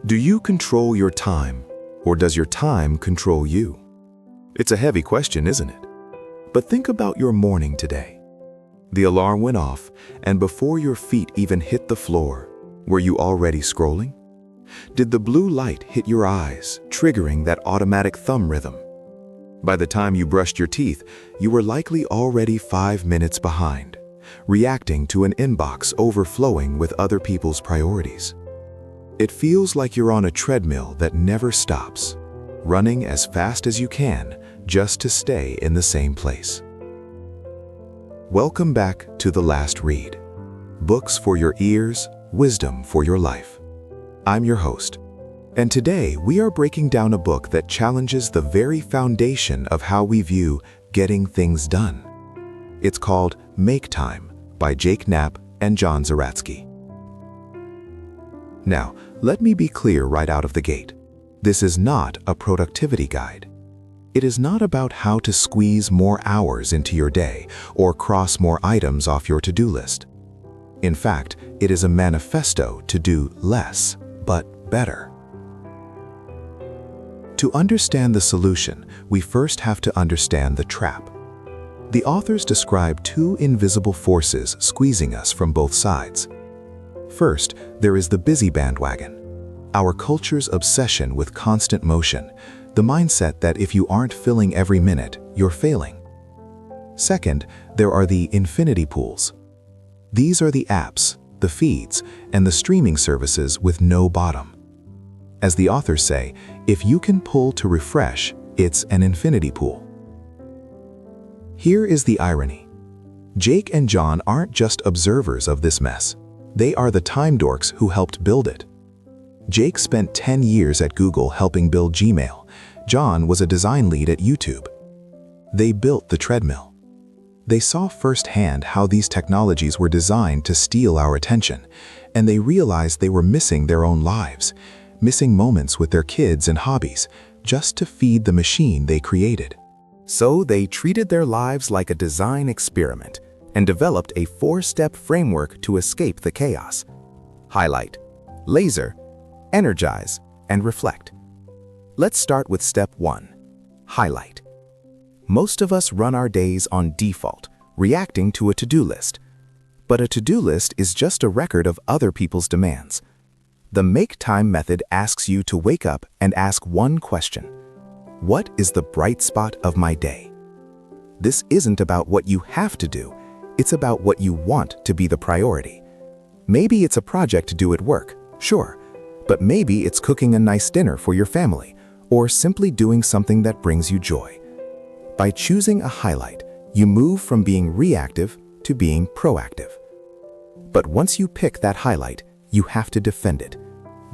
Do you control your time, or does your time control you? It's a heavy question, isn't it? But think about your morning today. The alarm went off, and before your feet even hit the floor, were you already scrolling? Did the blue light hit your eyes, triggering that automatic thumb rhythm? By the time you brushed your teeth, you were likely already 5 minutes behind, reacting to an inbox overflowing with other people's priorities. It feels like you're on a treadmill that never stops, running as fast as you can just to stay in the same place. Welcome back to The Last Read. Books for your ears, wisdom for your life. I'm your host, and today we are breaking down a book that challenges the very foundation of how we view getting things done. It's called Make Time by Knapp and John Zeratsky. Now, let me be clear right out of the gate. This is not a productivity guide. It is not about how to squeeze more hours into your day or cross more items off your to-do list. In fact, it is a manifesto to do less, but better. To understand the solution, we first have to understand the trap. The authors describe two invisible forces squeezing us from both sides. First, there is the busy bandwagon, our culture's obsession with constant motion, the mindset that if you aren't filling every minute, you're failing. Second, there are the infinity pools. These are the apps, the feeds, and the streaming services with no bottom. As the authors say, if you can pull to refresh, it's an infinity pool. Here is the irony. Jake and John aren't just observers of this mess. They are the time dorks who helped build it. Jake spent 10 years at Google helping build Gmail. John was a design lead at YouTube. They built the treadmill. They saw firsthand how these technologies were designed to steal our attention, and they realized they were missing their own lives, missing moments with their kids and hobbies, just to feed the machine they created. So they treated their lives like a design experiment and developed a 4-step framework to escape the chaos. Highlight, laser, energize, and reflect. Let's start with step 1, highlight. Most of us run our days on default, reacting to a to-do list. But a to-do list is just a record of other people's demands. The Make Time method asks you to wake up and ask one question. What is the bright spot of my day? This isn't about what you have to do. It's about what you want to be the priority. Maybe it's a project to do at work, sure, but maybe it's cooking a nice dinner for your family or simply doing something that brings you joy. By choosing a highlight, you move from being reactive to being proactive. But once you pick that highlight, you have to defend it.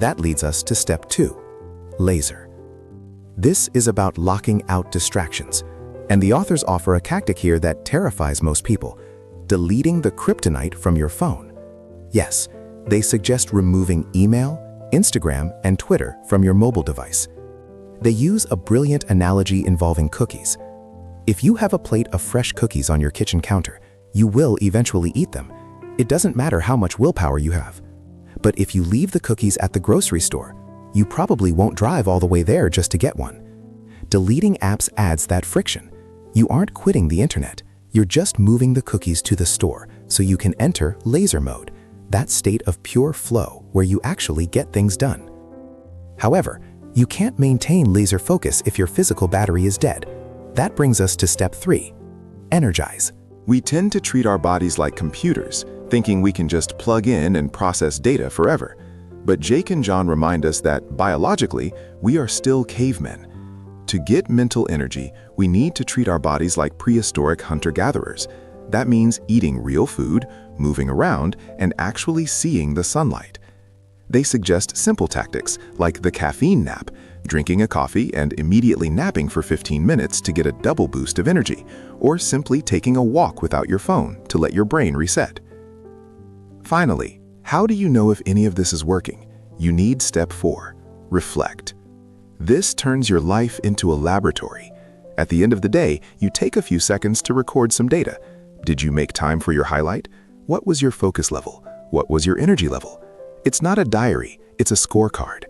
That leads us to step 2, laser. This is about locking out distractions, and the authors offer a tactic here that terrifies most people: deleting the kryptonite from your phone. Yes, they suggest removing email, Instagram, and Twitter from your mobile device. They use a brilliant analogy involving cookies. If you have a plate of fresh cookies on your kitchen counter, you will eventually eat them. It doesn't matter how much willpower you have. But if you leave the cookies at the grocery store, you probably won't drive all the way there just to get one. Deleting apps adds that friction. You aren't quitting the internet. You're just moving the cookies to the store so you can enter laser mode, that state of pure flow where you actually get things done. However, you can't maintain laser focus if your physical battery is dead. That brings us to step 3, energize. We tend to treat our bodies like computers, thinking we can just plug in and process data forever. But Jake and John remind us that, biologically, we are still cavemen. To get mental energy, we need to treat our bodies like prehistoric hunter-gatherers. That means eating real food, moving around, and actually seeing the sunlight. They suggest simple tactics like the caffeine nap, drinking a coffee and immediately napping for 15 minutes to get a double boost of energy, or simply taking a walk without your phone to let your brain reset. Finally, how do you know if any of this is working? You need step 4, reflect. This turns your life into a laboratory. At the end of the day, you take a few seconds to record some data. Did you make time for your highlight? What was your focus level? What was your energy level? It's not a diary, it's a scorecard.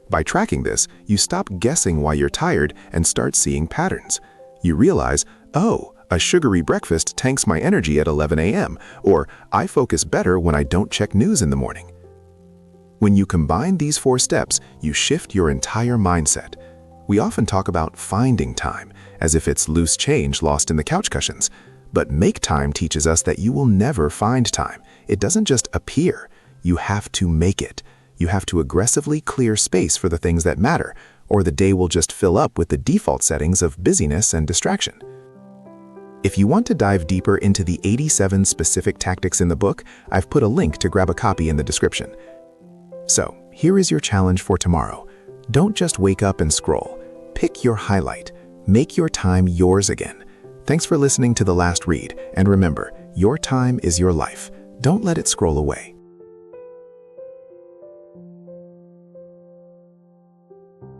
By tracking this, you stop guessing why you're tired and start seeing patterns. You realize, oh, a sugary breakfast tanks my energy at 11 a.m., or I focus better when I don't check news in the morning. When you combine these 4 steps, you shift your entire mindset. We often talk about finding time, as if it's loose change lost in the couch cushions. But make time teaches us that you will never find time. It doesn't just appear. You have to make it. You have to aggressively clear space for the things that matter, or the day will just fill up with the default settings of busyness and distraction. If you want to dive deeper into the 87 specific tactics in the book, I've put a link to grab a copy in the description. So, here is your challenge for tomorrow. Don't just wake up and scroll. Pick your highlight. Make your time yours again. Thanks for listening to The Last Read, and remember, your time is your life. Don't let it scroll away.